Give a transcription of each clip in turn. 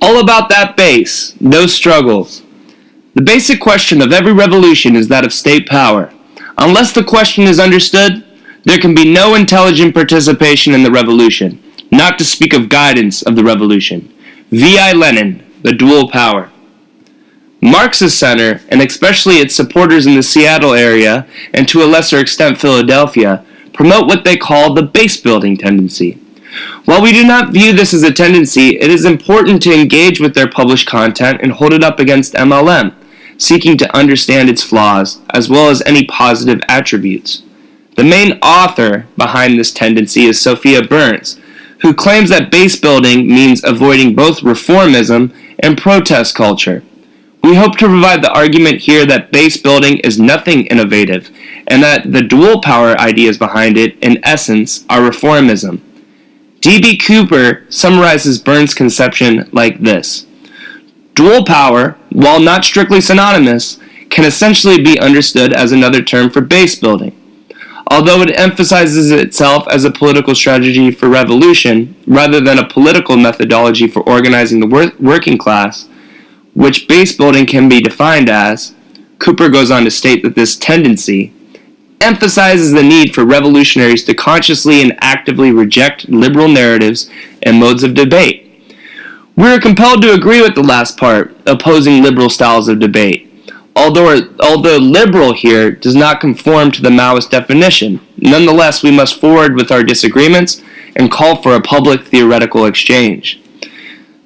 All about that base, those struggles. The basic question of every revolution is that of state power. Unless the question is understood, there can be no intelligent participation in the revolution, not to speak of guidance of the revolution. V.I. Lenin, the dual power. Marxist Center, and especially its supporters in the Seattle area, and to a lesser extent Philadelphia, promote what they call the base-building tendency. While we do not view this as a tendency, it is important to engage with their published content and hold it up against MLM, seeking to understand its flaws, as well as any positive attributes. The main author behind this tendency is Sophia Burns, who claims that base building means avoiding both reformism and protest culture. We hope to provide the argument here that base building is nothing innovative, and that the dual power ideas behind it, in essence, are reformism. D.B. Cooper summarizes Burns' conception like this. Dual power, while not strictly synonymous, can essentially be understood as another term for base building. Although it emphasizes itself as a political strategy for revolution, rather than a political methodology for organizing the working class, which base building can be defined as, Cooper goes on to state that this tendency emphasizes the need for revolutionaries to consciously and actively reject liberal narratives and modes of debate. We are compelled to agree with the last part, opposing liberal styles of debate. Although liberal here does not conform to the Maoist definition, nonetheless we must forward with our disagreements and call for a public theoretical exchange.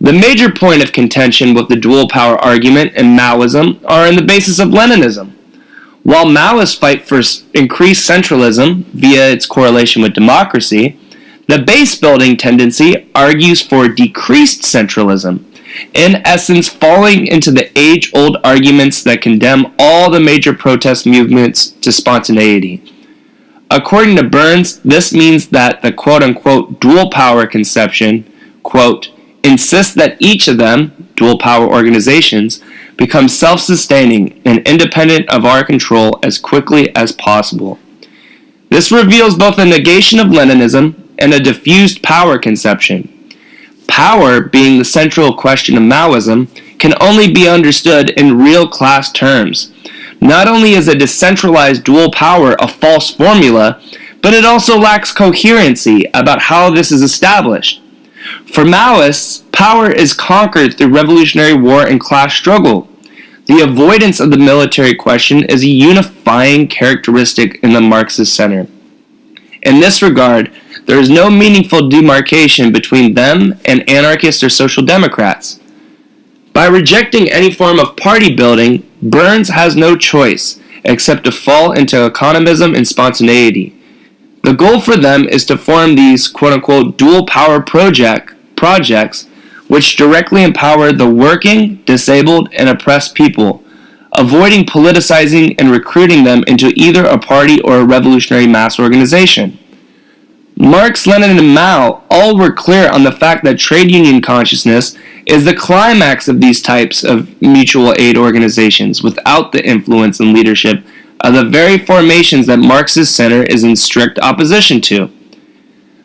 The major point of contention with the dual power argument and Maoism are in the basis of Leninism. While Maoists fight for increased centralism via its correlation with democracy, the base-building tendency argues for decreased centralism, in essence falling into the age-old arguments that condemn all the major protest movements to spontaneity. According to Burns, this means that the quote-unquote dual power conception, quote, insists that each of them, dual power organizations, become self-sustaining and independent of our control as quickly as possible. This reveals both a negation of Leninism and a diffused power conception. Power, being the central question of Maoism, can only be understood in real class terms. Not only is a decentralized dual power a false formula, but it also lacks coherency about how this is established. For Maoists, power is conquered through revolutionary war and class struggle. The avoidance of the military question is a unifying characteristic in the Marxist Center. In this regard, there is no meaningful demarcation between them and anarchists or social democrats. By rejecting any form of party building, Burns has no choice except to fall into economism and spontaneity. The goal for them is to form these quote-unquote dual power projects which directly empower the working, disabled, and oppressed people, avoiding politicizing and recruiting them into either a party or a revolutionary mass organization. Marx, Lenin, and Mao all were clear on the fact that trade union consciousness is the climax of these types of mutual aid organizations without the influence and leadership of the very formations that Marxist Center is in strict opposition to.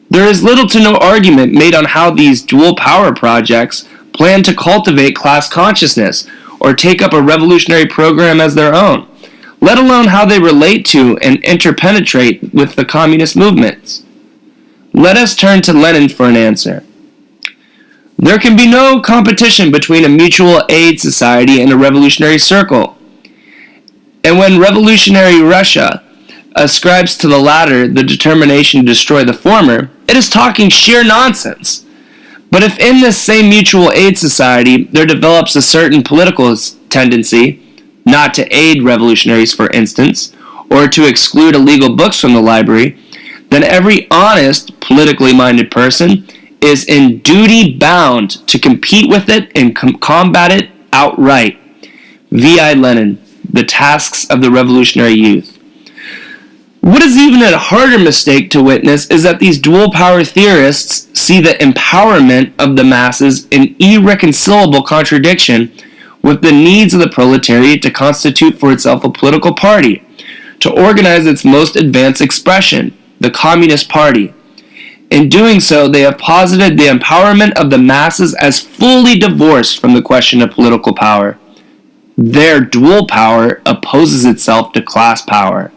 There is little to no argument made on how these dual power projects plan to cultivate class consciousness or take up a revolutionary program as their own, let alone how they relate to and interpenetrate with the communist movements. Let us turn to Lenin for an answer. There can be no competition between a mutual aid society and a revolutionary circle. And when revolutionary Russia ascribes to the latter the determination to destroy the former, it is talking sheer nonsense. But if in this same mutual aid society there develops a certain political tendency, not to aid revolutionaries for instance, or to exclude illegal books from the library, then every honest, politically minded person is in duty bound to compete with it and combat it outright. V.I. Lenin, The Tasks of the Revolutionary Youth. What is even a harder mistake to witness is that these dual power theorists see the empowerment of the masses in irreconcilable contradiction with the needs of the proletariat to constitute for itself a political party, to organize its most advanced expression, the Communist Party. In doing so, they have posited the empowerment of the masses as fully divorced from the question of political power. Their dual power opposes itself to class power.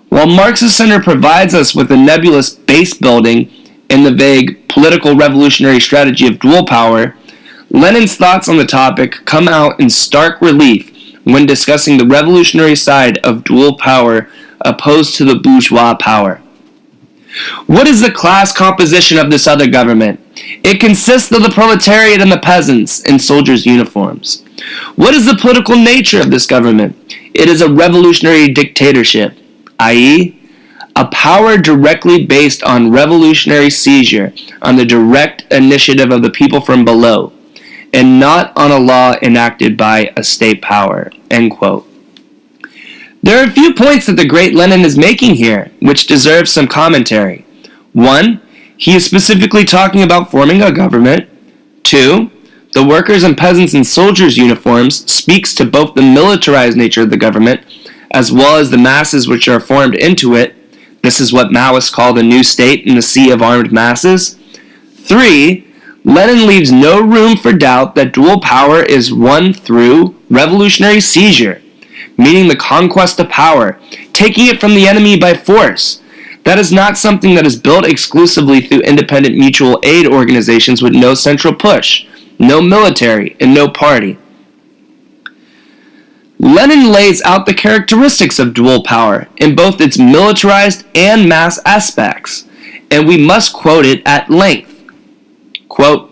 While Marx's Center provides us with a nebulous base building in the vague political revolutionary strategy of dual power, Lenin's thoughts on the topic come out in stark relief when discussing the revolutionary side of dual power opposed to the bourgeois power. What is the class composition of this other government? It consists of the proletariat and the peasants in soldiers' uniforms. What is the political nature of this government? It is a revolutionary dictatorship, i.e., a power directly based on revolutionary seizure, on the direct initiative of the people from below, and not on a law enacted by a state power." End quote. There are a few points that the great Lenin is making here, which deserve some commentary. 1. He is specifically talking about forming a government. 2. The workers and peasants in soldiers' uniforms speaks to both the militarized nature of the government, as well as the masses which are formed into it. This is what Maoists call the new state in the sea of armed masses. 3. Lenin leaves no room for doubt that dual power is won through revolutionary seizure, meaning the conquest of power, taking it from the enemy by force. That is not something that is built exclusively through independent mutual aid organizations with no central push, no military, and no party. Lenin lays out the characteristics of dual power in both its militarized and mass aspects, and we must quote it at length. Quote,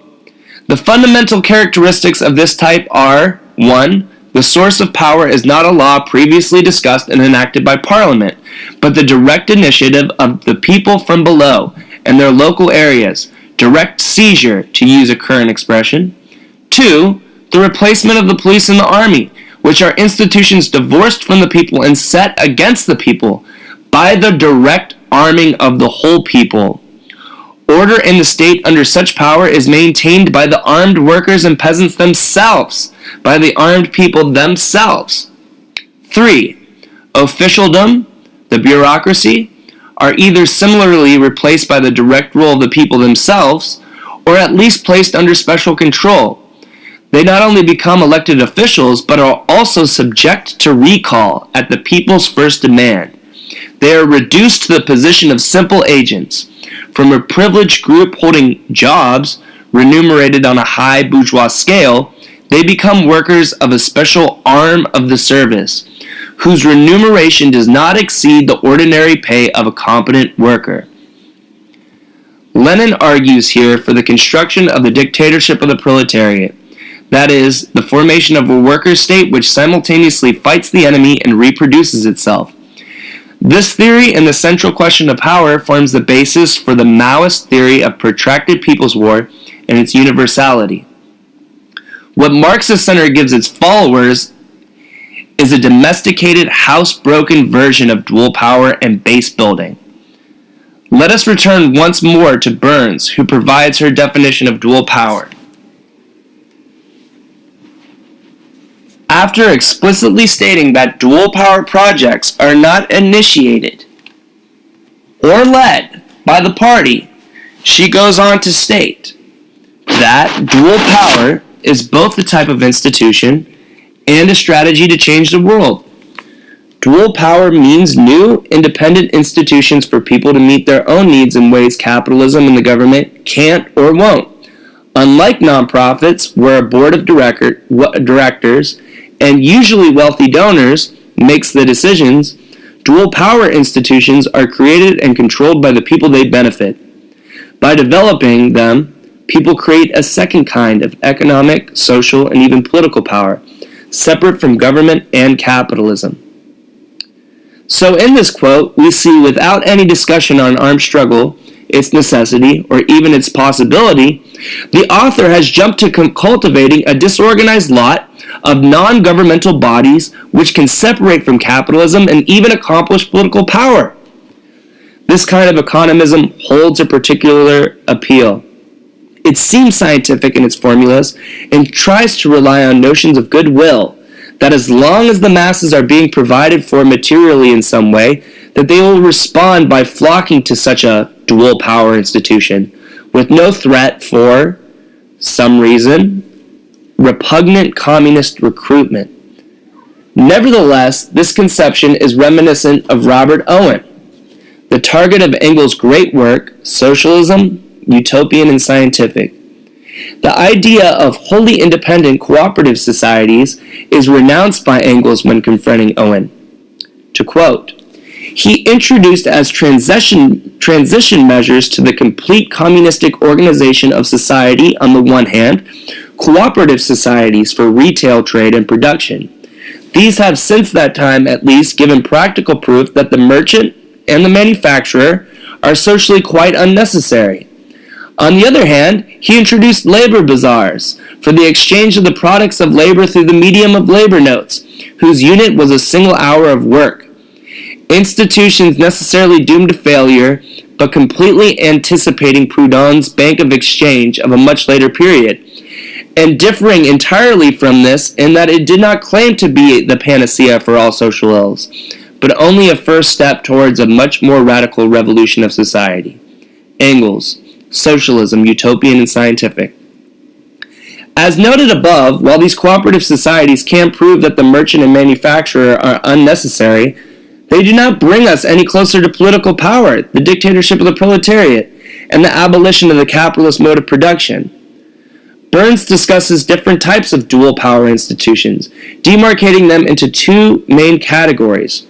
"The fundamental characteristics of this type are, 1. The source of power is not a law previously discussed and enacted by Parliament, but the direct initiative of the people from below and their local areas, direct seizure, to use a current expression. 2. The replacement of the police and the army, which are institutions divorced from the people and set against the people, by the direct arming of the whole people. Order in the state under such power is maintained by the armed workers and peasants themselves, by the armed people themselves. 3. Officialdom, the bureaucracy, are either similarly replaced by the direct rule of the people themselves, or at least placed under special control. They not only become elected officials, but are also subject to recall at the people's first demand. They are reduced to the position of simple agents. From a privileged group holding jobs, remunerated on a high bourgeois scale, they become workers of a special arm of the service, whose remuneration does not exceed the ordinary pay of a competent worker." Lenin argues here for the construction of the dictatorship of the proletariat, that is, the formation of a worker state which simultaneously fights the enemy and reproduces itself. This theory in the central question of power forms the basis for the Maoist theory of protracted people's war and its universality. What Marxist Center gives its followers is a domesticated, housebroken version of dual power and base building. Let us return once more to Burns, who provides her definition of dual power. After explicitly stating that dual power projects are not initiated or led by the party, she goes on to state that dual power is both a type of institution and a strategy to change the world. Dual power means new, independent institutions for people to meet their own needs in ways capitalism and the government can't or won't. Unlike nonprofits, where a board of directors and usually wealthy donors makes the decisions, dual power institutions are created and controlled by the people they benefit. By developing them, people create a second kind of economic, social, and even political power, separate from government and capitalism. So in this quote, we see without any discussion on armed struggle, its necessity, or even its possibility, the author has jumped to cultivating a disorganized lot of non-governmental bodies which can separate from capitalism and even accomplish political power. This kind of economism holds a particular appeal. It seems scientific in its formulas and tries to rely on notions of goodwill, that as long as the masses are being provided for materially in some way, that they will respond by flocking to such a dual power institution, with no threat for some reason, repugnant communist recruitment. Nevertheless, this conception is reminiscent of Robert Owen, the target of Engels' great work, Socialism, Utopian and Scientific. The idea of wholly independent cooperative societies is renounced by Engels when confronting Owen. To quote, he introduced as transition measures to the complete communistic organization of society on the one hand, cooperative societies for retail trade and production. These have since that time at least given practical proof that the merchant and the manufacturer are socially quite unnecessary. On the other hand, he introduced labor bazaars for the exchange of the products of labor through the medium of labor notes, whose unit was a single hour of work. Institutions necessarily doomed to failure, but completely anticipating Proudhon's Bank of Exchange of a much later period, and differing entirely from this in that it did not claim to be the panacea for all social ills, but only a first step towards a much more radical revolution of society. Engels, Socialism, Utopian and Scientific. As noted above, while these cooperative societies can prove that the merchant and manufacturer are unnecessary, they do not bring us any closer to political power, the dictatorship of the proletariat, and the abolition of the capitalist mode of production. Burns discusses different types of dual power institutions, demarcating them into two main categories.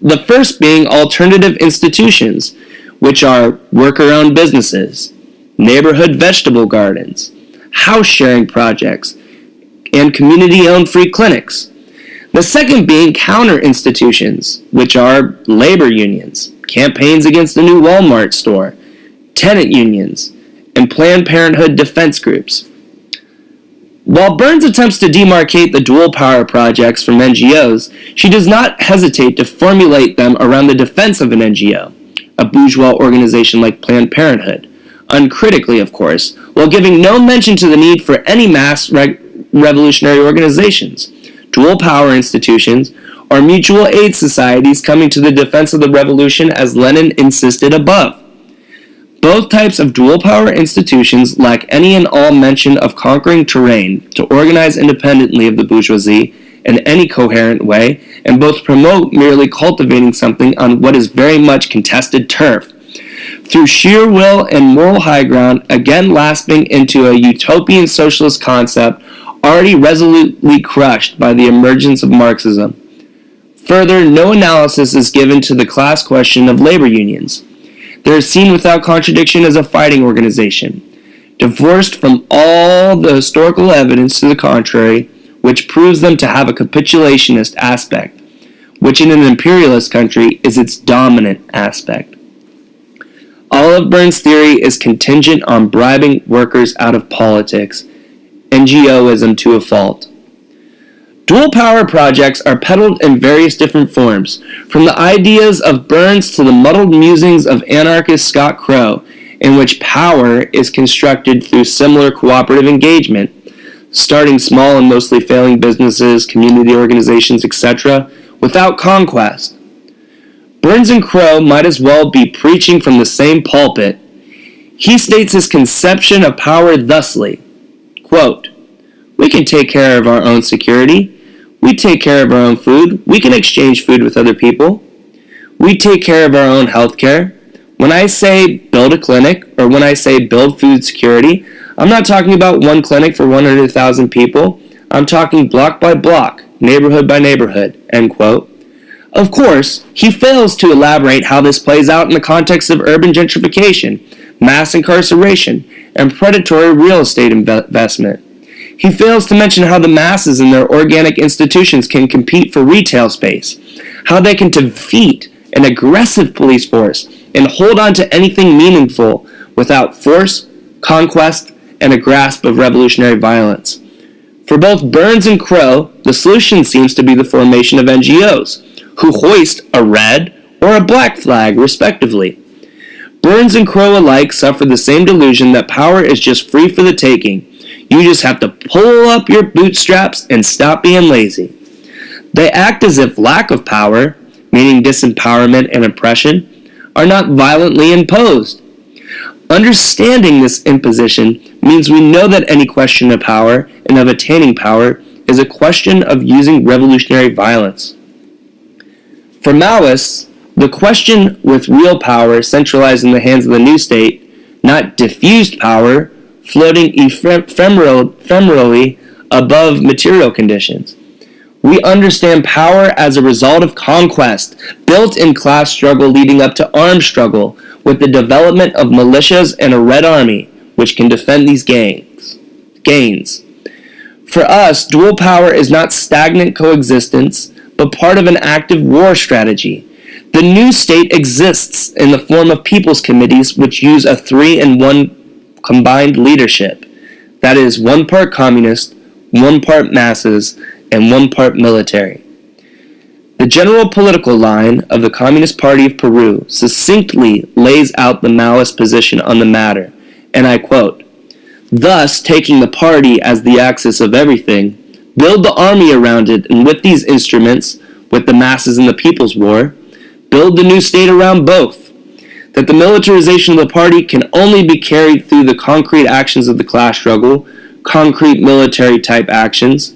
The first being alternative institutions, which are worker-owned businesses, neighborhood vegetable gardens, house-sharing projects, and community-owned free clinics. The second being counter-institutions, which are labor unions, campaigns against the new Walmart store, tenant unions, and Planned Parenthood defense groups. While Burns attempts to demarcate the dual power projects from NGOs, she does not hesitate to formulate them around the defense of an NGO, a bourgeois organization like Planned Parenthood, uncritically, of course, while giving no mention to the need for any mass revolutionary organizations, dual power institutions, or mutual aid societies coming to the defense of the revolution as Lenin insisted above. Both types of dual power institutions lack any and all mention of conquering terrain to organize independently of the bourgeoisie in any coherent way, and both promote merely cultivating something on what is very much contested turf, through sheer will and moral high ground, again lapsing into a utopian socialist concept already resolutely crushed by the emergence of Marxism. Further, no analysis is given to the class question of labor unions. They are seen without contradiction as a fighting organization, divorced from all the historical evidence to the contrary, which proves them to have a capitulationist aspect, which in an imperialist country is its dominant aspect. All of Burns' theory is contingent on bribing workers out of politics, NGOism to a fault. Dual power projects are peddled in various different forms, from the ideas of Burns to the muddled musings of anarchist Scott Crow, in which power is constructed through similar cooperative engagement, starting small and mostly failing businesses, community organizations, etc., without conquest. Burns and Crow might as well be preaching from the same pulpit. He states his conception of power thusly, quote, "We can take care of our own security. We take care of our own food. We can exchange food with other people. We take care of our own health care. When I say build a clinic, or when I say build food security, I'm not talking about one clinic for 100,000 people. I'm talking block by block, neighborhood by neighborhood," end quote. Of course, he fails to elaborate how this plays out in the context of urban gentrification, mass incarceration, and predatory real estate investment. He fails to mention how the masses and their organic institutions can compete for retail space, how they can defeat an aggressive police force and hold on to anything meaningful without force, conquest, and a grasp of revolutionary violence. For both Burns and Crow, the solution seems to be the formation of NGOs, who hoist a red or a black flag, respectively. Burns and Crow alike suffer the same delusion that power is just free for the taking. You just have to pull up your bootstraps and stop being lazy. They act as if lack of power, meaning disempowerment and oppression, are not violently imposed. Understanding this imposition means we know that any question of power and of attaining power is a question of using revolutionary violence. For Maoists, the question with real power centralized in the hands of the new state, not diffused power floating ephemerally above material conditions. We understand power as a result of conquest, built in class struggle leading up to armed struggle, with the development of militias and a Red Army, which can defend these gains. For us, dual power is not stagnant coexistence, but part of an active war strategy. The new state exists in the form of people's committees which use a 3-in-1 combined leadership. That is, 1 part communist, 1 part masses, and 1 part military. The general political line of the Communist Party of Peru succinctly lays out the Maoist position on the matter, and I quote, "Thus, taking the party as the axis of everything, build the army around it, and with these instruments, with the masses in the people's war, build the new state around both. That the militarization of the party can only be carried through the concrete actions of the class struggle, concrete military-type actions.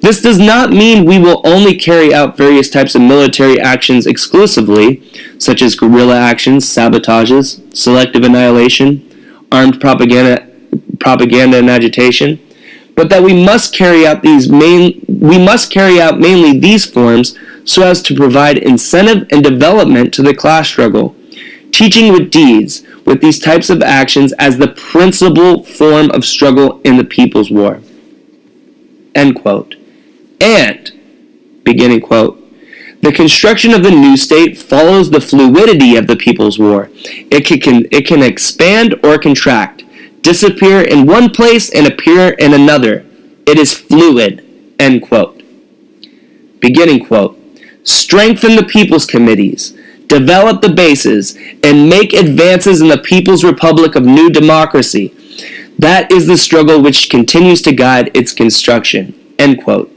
This does not mean we will only carry out various types of military actions exclusively, such as guerrilla actions, sabotages, selective annihilation, armed propaganda and agitation, but that we must carry out mainly these forms so as to provide incentive and development to the class struggle, teaching with deeds, with these types of actions as the principal form of struggle in the people's war." End quote. And, beginning quote, "The construction of the new state follows the fluidity of the people's war. It can expand or contract, disappear in one place and appear in another. It is fluid." End quote. Beginning quote, "Strengthen the people's committees, develop the bases, and make advances in the People's Republic of New Democracy. That is the struggle which continues to guide its construction." End quote.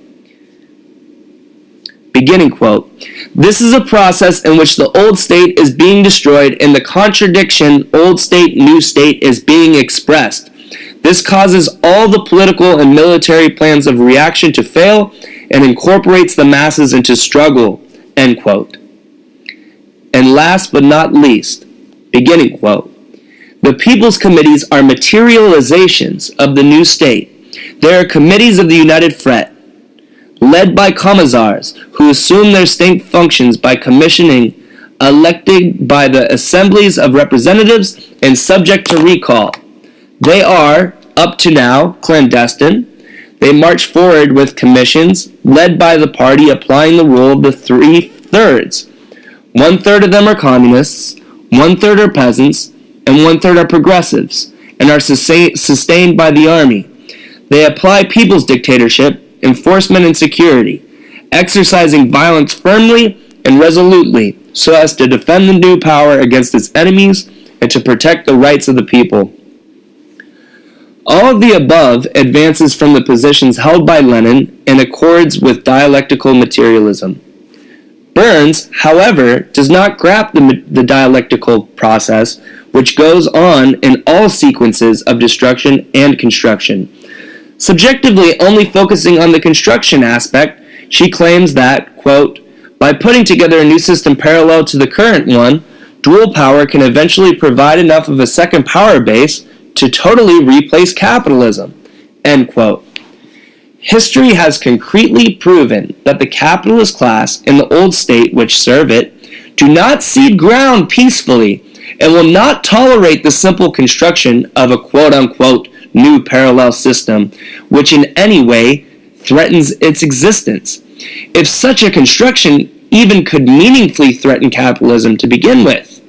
Beginning quote, "This is a process in which the old state is being destroyed and the contradiction old state, new state is being expressed. This causes all the political and military plans of reaction to fail and incorporates the masses into struggle." End quote. And last but not least, beginning quote, "The people's committees are materializations of the new state. They are committees of the United Front, led by commissars who assume their state functions by commissioning, elected by the assemblies of representatives and subject to recall. They are, up to now, clandestine. They march forward with commissions, led by the party applying the rule of the 3/3. 1/3 of them are communists, 1/3 are peasants, and 1/3 are progressives, and are sustained by the army. They apply people's dictatorship, enforcement, and security, exercising violence firmly and resolutely so as to defend the new power against its enemies and to protect the rights of the people." All of the above advances from the positions held by Lenin and accords with dialectical materialism. Burns, however, does not grasp the dialectical process which goes on in all sequences of destruction and construction. Subjectively only focusing on the construction aspect, she claims that, quote, "By putting together a new system parallel to the current one, dual power can eventually provide enough of a second power base to totally replace capitalism." End quote. History has concretely proven that the capitalist class and the old state which serve it do not cede ground peacefully and will not tolerate the simple construction of a quote-unquote new parallel system which in any way threatens its existence, if such a construction even could meaningfully threaten capitalism to begin with.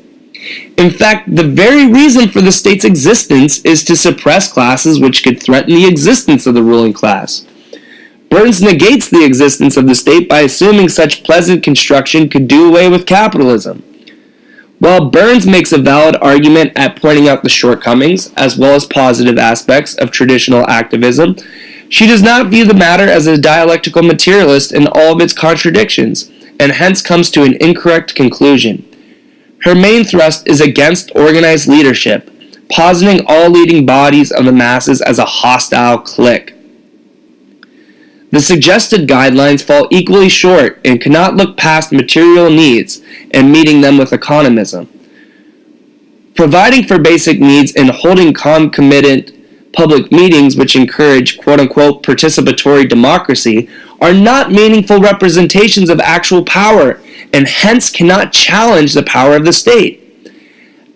In fact, the very reason for the state's existence is to suppress classes which could threaten the existence of the ruling class. Burns negates the existence of the state by assuming such pleasant construction could do away with capitalism. While Burns makes a valid argument at pointing out the shortcomings, as well as positive aspects of traditional activism, she does not view the matter as a dialectical materialist in all of its contradictions, and hence comes to an incorrect conclusion. Her main thrust is against organized leadership, positing all leading bodies of the masses as a hostile clique. The suggested guidelines fall equally short and cannot look past material needs and meeting them with economism. Providing for basic needs and holding concomitant public meetings which encourage quote-unquote participatory democracy are not meaningful representations of actual power and hence cannot challenge the power of the state.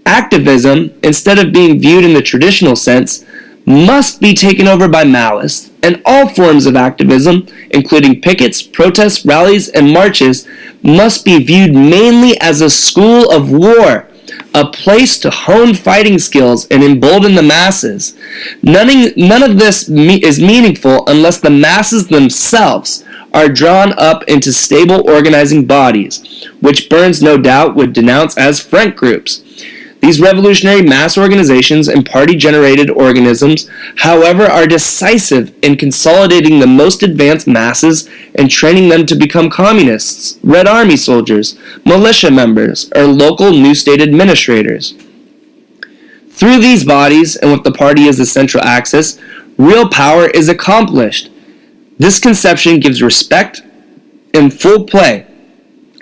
Activism, instead of being viewed in the traditional sense, must be taken over by Maoists, and all forms of activism, including pickets, protests, rallies, and marches, must be viewed mainly as a school of war, a place to hone fighting skills and embolden the masses. None of this is meaningful unless the masses themselves are drawn up into stable organizing bodies, which Burns no doubt would denounce as front groups. These revolutionary mass organizations and party-generated organisms, however, are decisive in consolidating the most advanced masses and training them to become communists, Red Army soldiers, militia members, or local new state administrators. Through these bodies, and with the party as the central axis, real power is accomplished. This conception gives respect and full play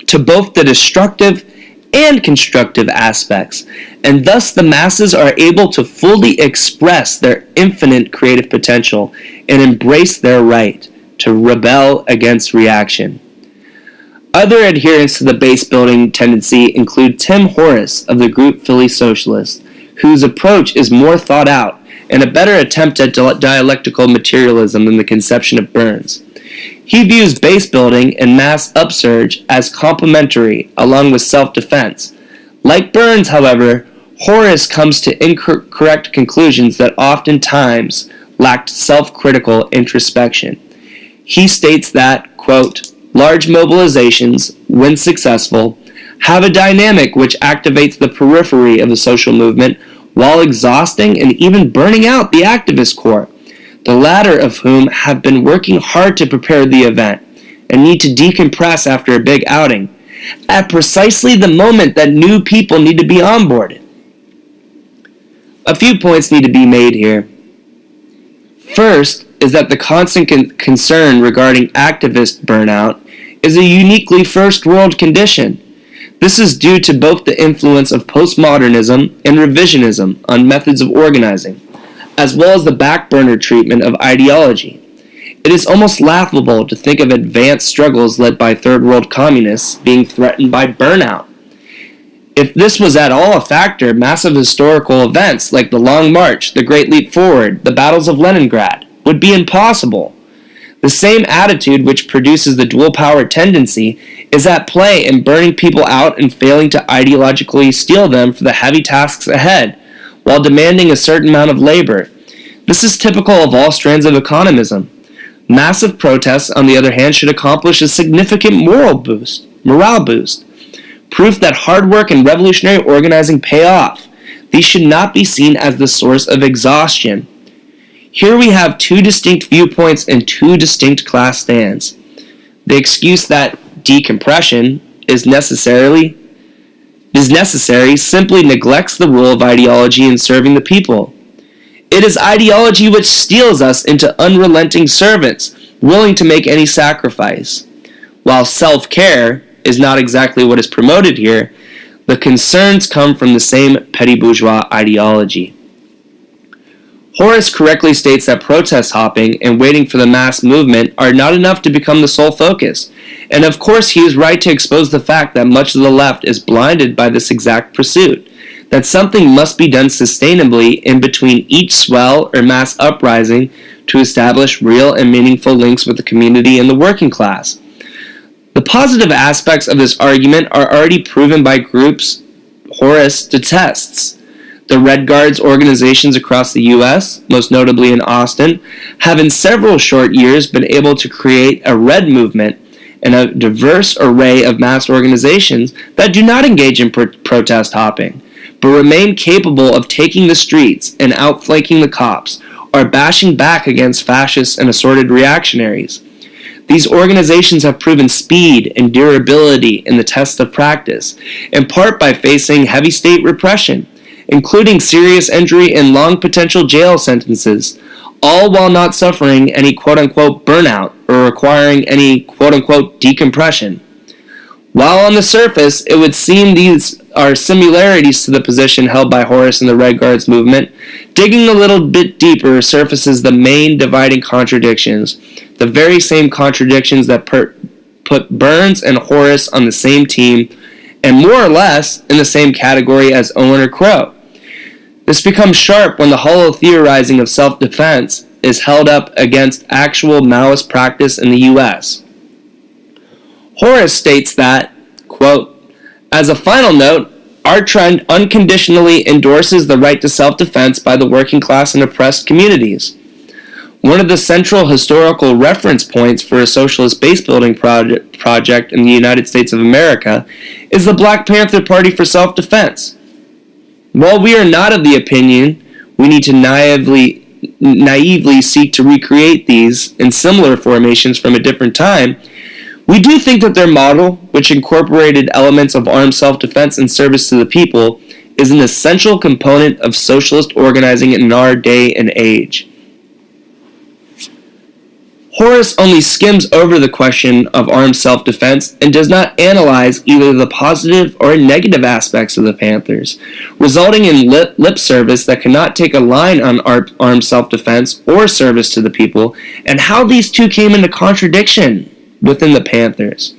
to both the destructive and constructive aspects, and thus the masses are able to fully express their infinite creative potential and embrace their right to rebel against reaction. Other adherents to the base-building tendency include Tim Horace of the group Philly Socialists, whose approach is more thought out and a better attempt at dialectical materialism than the conception of Burns. He views base-building and mass upsurge as complementary, along with self-defense. Like Burns, however, Horace comes to incorrect conclusions that oftentimes lacked self-critical introspection. He states that, quote, large mobilizations, when successful, have a dynamic which activates the periphery of the social movement while exhausting and even burning out the activist core, the latter of whom have been working hard to prepare the event and need to decompress after a big outing, at precisely the moment that new people need to be onboarded. A few points need to be made here. First is that the constant concern regarding activist burnout is a uniquely first world condition. This is due to both the influence of postmodernism and revisionism on methods of organizing, as well as the backburner treatment of ideology. It is almost laughable to think of advanced struggles led by third world communists being threatened by burnout. If this was at all a factor, massive historical events like the Long March, the Great Leap Forward, the battles of Leningrad would be impossible. The same attitude which produces the dual power tendency is at play in burning people out and failing to ideologically steel them for the heavy tasks ahead, while demanding a certain amount of labor. This is typical of all strands of economism. Massive protests, on the other hand, should accomplish a significant morale boost, proof that hard work and revolutionary organizing pay off. These should not be seen as the source of exhaustion. Here we have two distinct viewpoints and two distinct class stands. The excuse that decompression is necessary simply neglects the role of ideology in serving the people. It is ideology which steels us into unrelenting servants, willing to make any sacrifice. While self-care is not exactly what is promoted here, the concerns come from the same petty bourgeois ideology. Horace correctly states that protest hopping and waiting for the mass movement are not enough to become the sole focus, and of course he is right to expose the fact that much of the left is blinded by this exact pursuit, that something must be done sustainably in between each swell or mass uprising to establish real and meaningful links with the community and the working class. The positive aspects of this argument are already proven by groups Horace detests. The Red Guards organizations across the U.S., most notably in Austin, have in several short years been able to create a Red movement and a diverse array of mass organizations that do not engage in protest hopping, but remain capable of taking the streets and outflanking the cops, or bashing back against fascists and assorted reactionaries. these organizations have proven speed and durability in the test of practice, in part by facing heavy state repression, including serious injury and long potential jail sentences, all while not suffering any quote-unquote burnout or requiring any quote-unquote decompression. While on the surface, it would seem these are similarities to the position held by Horace in the Red Guards movement, digging a little bit deeper surfaces the main dividing contradictions, the very same contradictions that put Burns and Horace on the same team, and more or less in the same category as Owen or Crow. This becomes sharp when the hollow theorizing of self-defense is held up against actual Maoist practice in the U.S. Horace states that, quote, "As a final note, our trend unconditionally endorses the right to self-defense by the working class and oppressed communities. One of the central historical reference points for a socialist base-building project in the United States of America is the Black Panther Party for Self-Defense. While we are not of the opinion we need to naively seek to recreate these in similar formations from a different time, we do think that their model, which incorporated elements of armed self-defense and service to the people, is an essential component of socialist organizing in our day and age." Horace only skims over the question of armed self-defense and does not analyze either the positive or negative aspects of the Panthers, resulting in lip service that cannot take a line on armed self-defense or service to the people, and how these two came into contradiction within the Panthers.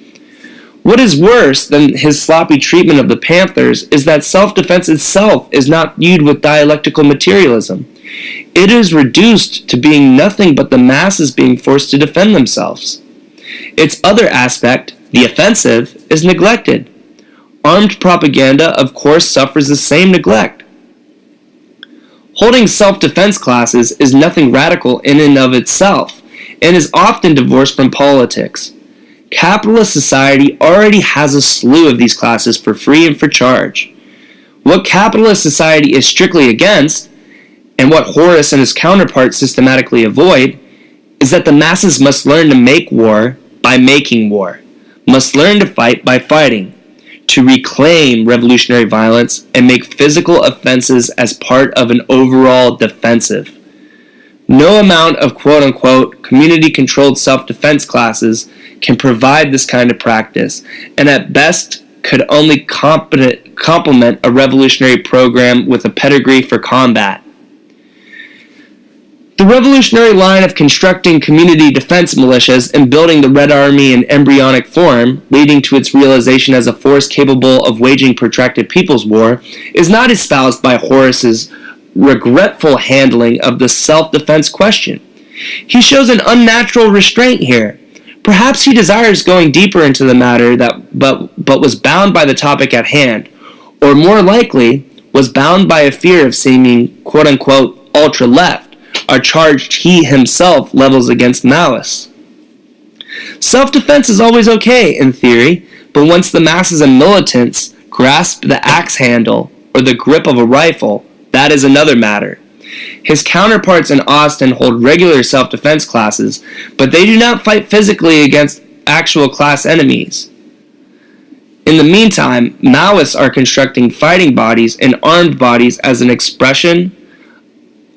What is worse than his sloppy treatment of the Panthers is that self-defense itself is not viewed with dialectical materialism. It is reduced to being nothing but the masses being forced to defend themselves. Its other aspect, the offensive, is neglected. Armed propaganda, of course, suffers the same neglect. Holding self-defense classes is nothing radical in and of itself, and is often divorced from politics. Capitalist society already has a slew of these classes for free and for charge. What capitalist society is strictly against, and what Horace and his counterparts systematically avoid, is that the masses must learn to make war by making war, must learn to fight by fighting, to reclaim revolutionary violence and make physical offenses as part of an overall defensive. No amount of quote-unquote community-controlled self-defense classes can provide this kind of practice, and at best could only complement a revolutionary program with a pedigree for combat. The revolutionary line of constructing community defense militias and building the Red Army in embryonic form, leading to its realization as a force capable of waging protracted people's war, is not espoused by Horace's regretful handling of the self-defense question. He shows an unnatural restraint here. Perhaps he desires going deeper into the matter but was bound by the topic at hand, or more likely, was bound by a fear of seeming quote-unquote ultra-left, a charge he himself levels against Maoists. Self-defense is always okay, in theory, but once the masses and militants grasp the axe handle or the grip of a rifle, that is another matter. His counterparts in Austin hold regular self-defense classes, but they do not fight physically against actual class enemies. In the meantime, Maoists are constructing fighting bodies and armed bodies as an expression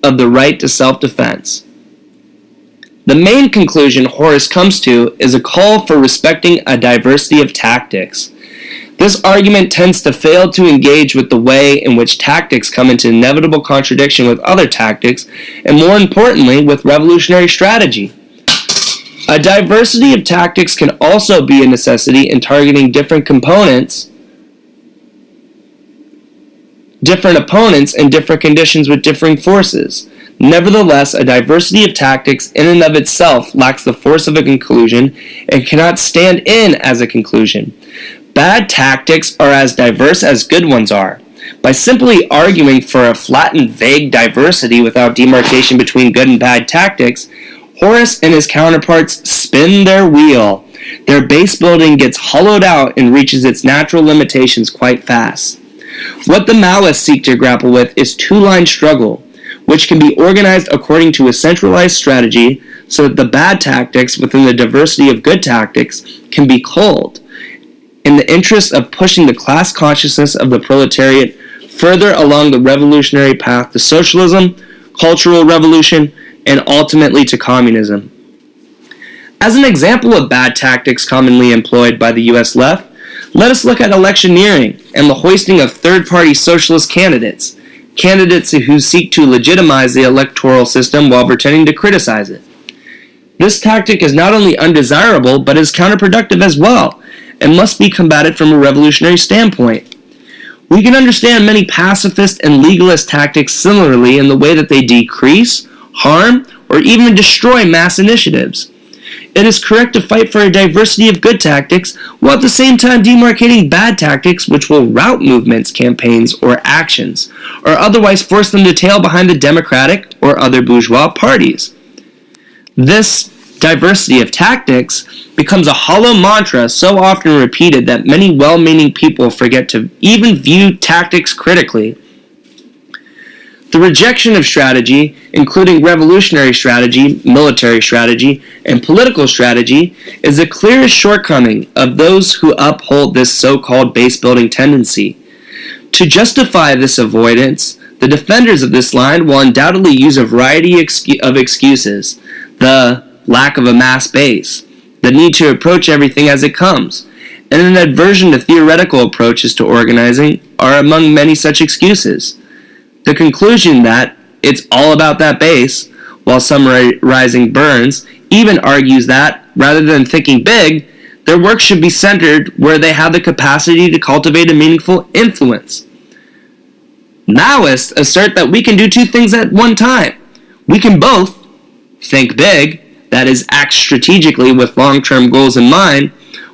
of the right to self-defense. The main conclusion Horace comes to is a call for respecting a diversity of tactics. This argument tends to fail to engage with the way in which tactics come into inevitable contradiction with other tactics, and more importantly, with revolutionary strategy. A diversity of tactics can also be a necessity in targeting different opponents in different conditions with differing forces. Nevertheless, a diversity of tactics in and of itself lacks the force of a conclusion and cannot stand in as a conclusion. Bad tactics are as diverse as good ones are. By simply arguing for a flat and vague diversity without demarcation between good and bad tactics, Horace and his counterparts spin their wheel. Their base building gets hollowed out and reaches its natural limitations quite fast. What the Maoists seek to grapple with is two-line struggle, which can be organized according to a centralized strategy so that the bad tactics within the diversity of good tactics can be culled in the interest of pushing the class consciousness of the proletariat further along the revolutionary path to socialism, cultural revolution, and ultimately to communism. As an example of bad tactics commonly employed by the U.S. left, let us look at electioneering and the hoisting of third-party socialist candidates who seek to legitimize the electoral system while pretending to criticize it. This tactic is not only undesirable, but is counterproductive as well, and must be combated from a revolutionary standpoint. We can understand many pacifist and legalist tactics similarly in the way that they decrease, harm, or even destroy mass initiatives. It is correct to fight for a diversity of good tactics, while at the same time demarcating bad tactics which will rout movements, campaigns, or actions, or otherwise force them to tail behind the democratic or other bourgeois parties. This diversity of tactics becomes a hollow mantra so often repeated that many well-meaning people forget to even view tactics critically. The rejection of strategy, including revolutionary strategy, military strategy, and political strategy, is the clearest shortcoming of those who uphold this so-called base-building tendency. To justify this avoidance, the defenders of this line will undoubtedly use a variety of excuses: the lack of a mass base, the need to approach everything as it comes, and an aversion to theoretical approaches to organizing are among many such excuses. The conclusion that it's all about that base, while summarizing Burns, even argues that, rather than thinking big, their work should be centered where they have the capacity to cultivate a meaningful influence. Maoists assert that we can do two things at one time. We can both think big, that is, act strategically with long-term goals in mind,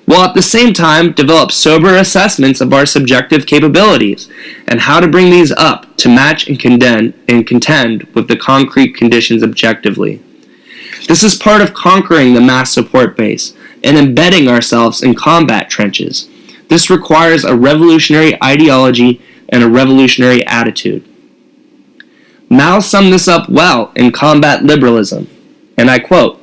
while at the same time develop sober assessments of our subjective capabilities and how to bring these up to match and contend with the concrete conditions objectively. This is part of conquering the mass support base and embedding ourselves in combat trenches. This requires a revolutionary ideology and a revolutionary attitude. Mao summed this up well in Combat Liberalism, and I quote,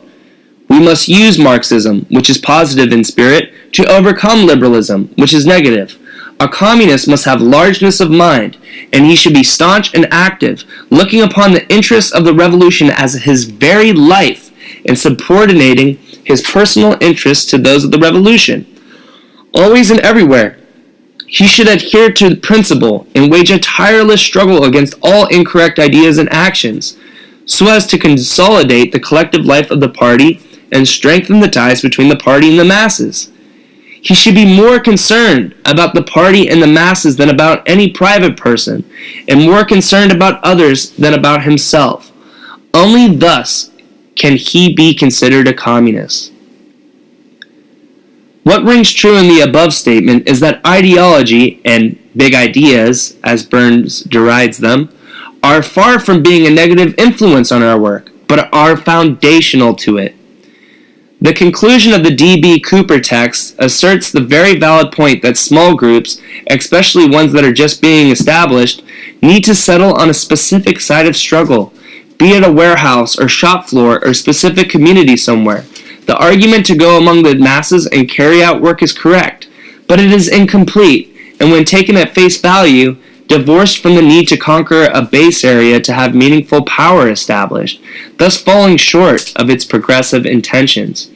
"We must use Marxism, which is positive in spirit, to overcome liberalism, which is negative. A communist must have largeness of mind, and he should be staunch and active, looking upon the interests of the revolution as his very life and subordinating his personal interests to those of the revolution. Always and everywhere, he should adhere to principle and wage a tireless struggle against all incorrect ideas and actions, so as to consolidate the collective life of the party and strengthen the ties between the party and the masses. He should be more concerned about the party and the masses than about any private person, and more concerned about others than about himself. Only thus can he be considered a communist." What rings true in the above statement is that ideology and big ideas, as Burns derides them, are far from being a negative influence on our work, but are foundational to it. The conclusion of the D.B. Cooper text asserts the very valid point that small groups, especially ones that are just being established, need to settle on a specific side of struggle, be it a warehouse or shop floor or specific community somewhere. The argument to go among the masses and carry out work is correct, but it is incomplete, and when taken at face value, divorced from the need to conquer a base area to have meaningful power established, thus falling short of its progressive intentions.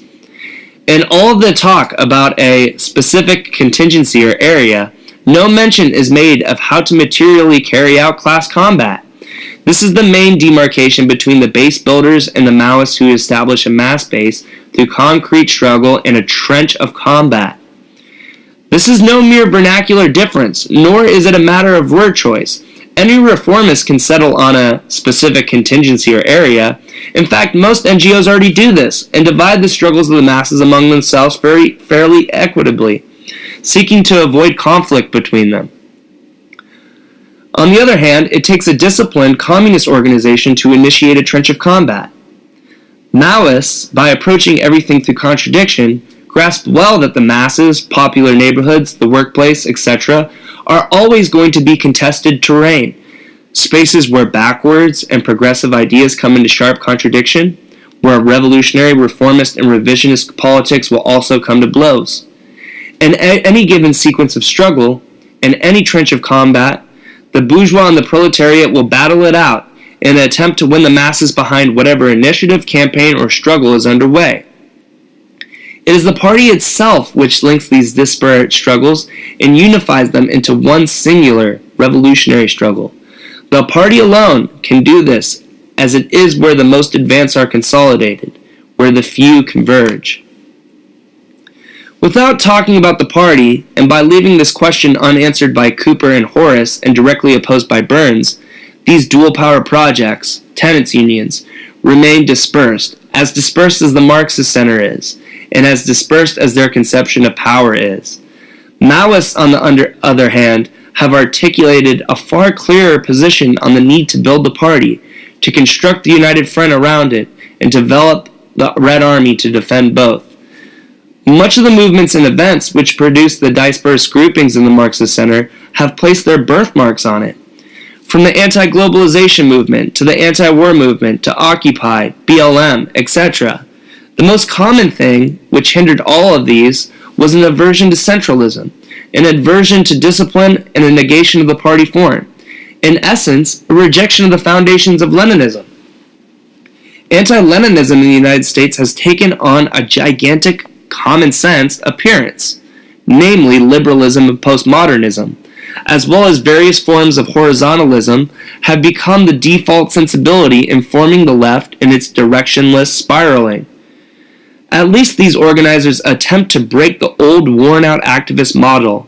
In all of the talk about a specific contingency or area, no mention is made of how to materially carry out class combat. This is the main demarcation between the base builders and the Maoists who establish a mass base through concrete struggle in a trench of combat. This is no mere vernacular difference, nor is it a matter of word choice. Any reformist can settle on a specific contingency or area. In fact, most NGOs already do this and divide the struggles of the masses among themselves fairly equitably, seeking to avoid conflict between them. On the other hand, it takes a disciplined communist organization to initiate a trench of combat. Maoists, by approaching everything through contradiction, grasp well that the masses, popular neighborhoods, the workplace, etc., are always going to be contested terrain. spaces where backwards and progressive ideas come into sharp contradiction, where revolutionary, reformist, and revisionist politics will also come to blows. In any given sequence of struggle, in any trench of combat, the bourgeois and the proletariat will battle it out in an attempt to win the masses behind whatever initiative, campaign, or struggle is underway. It is the party itself which links these disparate struggles and unifies them into one singular revolutionary struggle. The party alone can do this, as it is where the most advanced are consolidated, where the few converge. Without talking about the party, and by leaving this question unanswered by Cooper and Horace and directly opposed by Burns, these dual-power projects, tenants' unions, remain dispersed as the Marxist center is, and as dispersed as their conception of power is. Maoists, on the other hand, have articulated a far clearer position on the need to build the party, to construct the united front around it, and develop the Red Army to defend both. Much of the movements and events which produce the dispersed groupings in the Marxist center have placed their birthmarks on it. From the anti-globalization movement, to the anti-war movement, to Occupy, BLM, etc., the most common thing which hindered all of these was an aversion to centralism, an aversion to discipline, and a negation of the party form. In essence, a rejection of the foundations of Leninism. Anti-Leninism in the United States has taken on a gigantic common sense appearance, namely liberalism and postmodernism, as well as various forms of horizontalism, have become the default sensibility informing the left in its directionless spiraling. At least these organizers attempt to break the old worn-out activist model,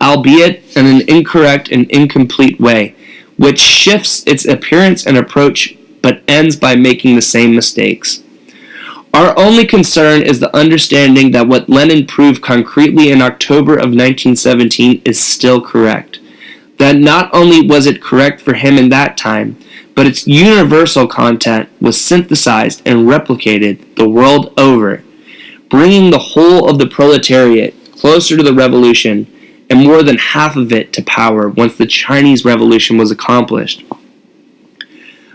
albeit in an incorrect and incomplete way, which shifts its appearance and approach but ends by making the same mistakes. Our only concern is the understanding that what Lenin proved concretely in October of 1917 is still correct. That not only was it correct for him in that time, but its universal content was synthesized and replicated the world over, bringing the whole of the proletariat closer to the revolution and more than half of it to power once the Chinese Revolution was accomplished.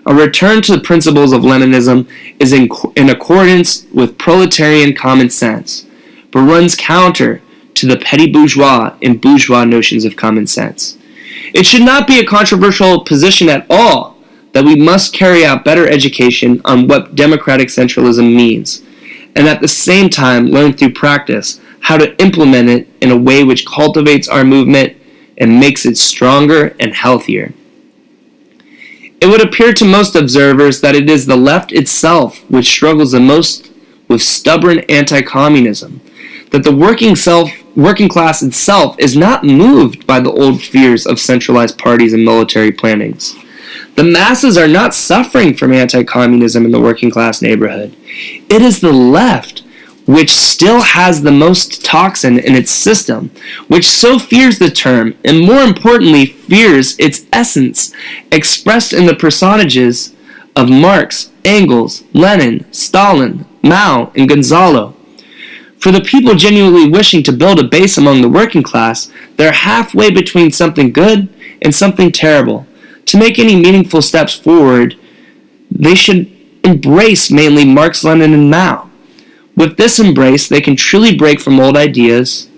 A return to the principles of Leninism is in accordance with proletarian common sense, but runs counter to the petty bourgeois and bourgeois notions of common sense. It should not be a controversial position at all that we must carry out better education on what democratic centralism means, and at the same time learn through practice how to implement it in a way which cultivates our movement and makes it stronger and healthier. It would appear to most observers that it is the left itself which struggles the most with stubborn anti-communism, that the working class itself is not moved by the old fears of centralized parties and military plannings. The masses are not suffering from anti-communism in the working class neighborhood. It is the left which still has the most toxin in its system, which so fears the term, and more importantly fears its essence, expressed in the personages of Marx, Engels, Lenin, Stalin, Mao, and Gonzalo. For the people genuinely wishing to build a base among the working class, they're halfway between something good and something terrible. To make any meaningful steps forward, they should embrace mainly Marx, Lenin, and Mao. With this embrace, they can truly break from old ideas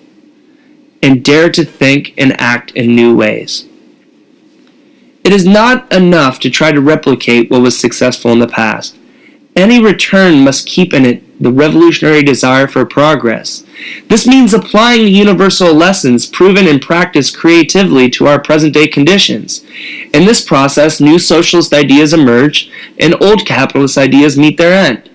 and dare to think and act in new ways. It is not enough to try to replicate what was successful in the past. Any return must keep in it the revolutionary desire for progress. This means applying the universal lessons proven in practice creatively to our present-day conditions. In this process, new socialist ideas emerge, and old capitalist ideas meet their end.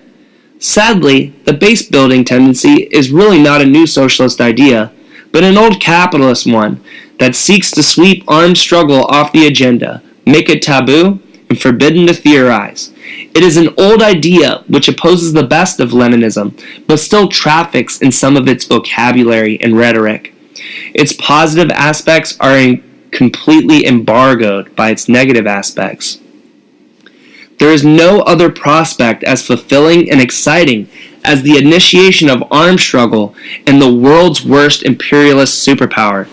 Sadly, the base-building tendency is really not a new socialist idea, but an old capitalist one that seeks to sweep armed struggle off the agenda, make it taboo, and forbidden to theorize. It is an old idea which opposes the best of Leninism, but still traffics in some of its vocabulary and rhetoric. Its positive aspects are completely embargoed by its negative aspects. There is no other prospect as fulfilling and exciting as the initiation of armed struggle in the world's worst imperialist superpower.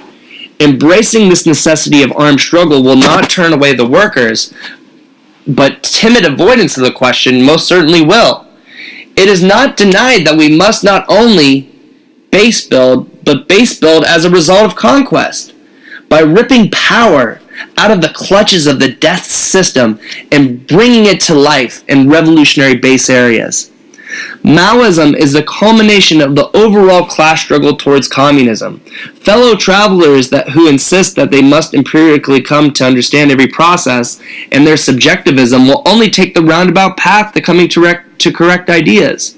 Embracing this necessity of armed struggle will not turn away the workers, but timid avoidance of the question most certainly will. It is not denied that we must not only base build, but base build as a result of conquest, by ripping power out of the clutches of the death system and bringing it to life in revolutionary base areas. Maoism is the culmination of the overall class struggle towards communism. Fellow travelers who insist that they must empirically come to understand every process and their subjectivism will only take the roundabout path to coming to correct ideas.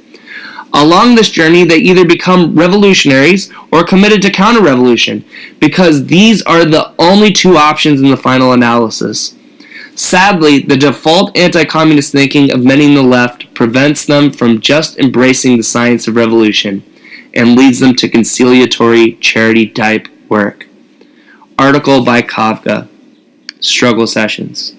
Along this journey, they either become revolutionaries or committed to counter-revolution, because these are the only two options in the final analysis. Sadly, the default anti-communist thinking of many in the left prevents them from just embracing the science of revolution and leads them to conciliatory charity-type work. Article by Kafka, Struggle Sessions.